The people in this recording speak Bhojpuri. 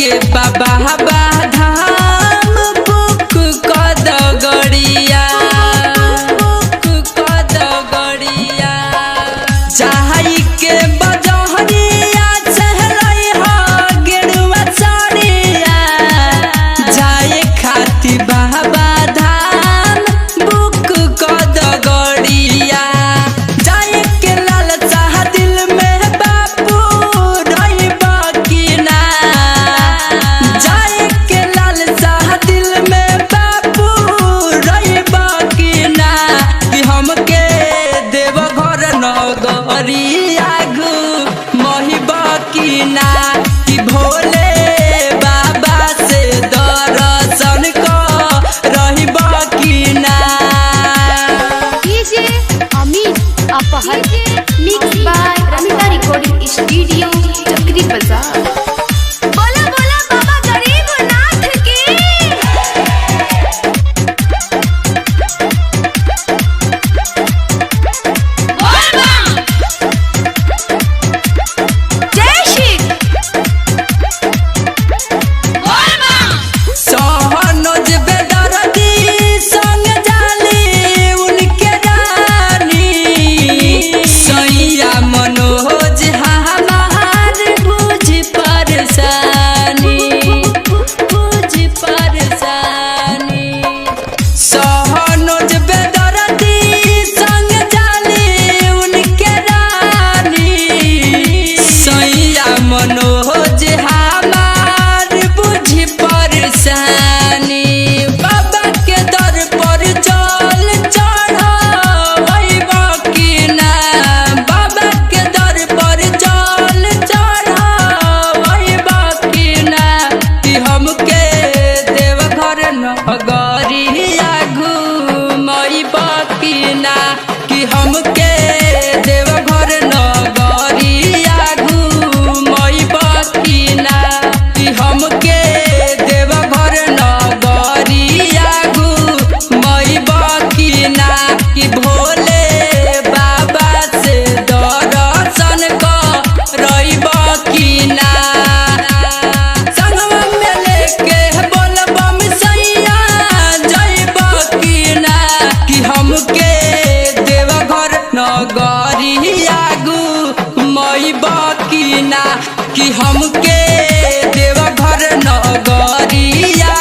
के बाबा धाम बुक कद गड़िया चाहई के बजहरिया चहलई हो गेरुआ चढ़िया जाए खाती बाबा धाम बुक कद गड़िया जाए के लालसा दिल में बापू रही बकिना जाए के लालसा दिल में बापू रही बकिना कि हमके देव घर नगरिया मही बकिना कि भोले बाबा से दर्शन रही बकिना। डीजे अमित अपहर mix by Ramita recording studio Chakri Bazar. बोला बोला बाबा गरीबनाथ की जय श्री सहनोज बेदर्दी संग जाली उनके रानी सैया मनोज हमार बुझ परेशानी सहनोज बेदर्दी संग जाली उनके रानी सैया मनोज हमार बुझ परेशानी बाबा के दर पर जल चढ़ावई बकिना बाबा के दर पर जल चढ़ावई बकिना कि हमके देवघर नगरिया घूमई बकिना कि हमके देवघर नगरिया घूमई बकिना कि हमके देवघर नगरिया घूमई बकिना कि भोले बाबा से दर्शन करई बकिना संगवा में लेके बोलबम सैया जई बकिना कि हमके देवघर नगरिया घूमई बकिना कि हमके देवघर नगरिया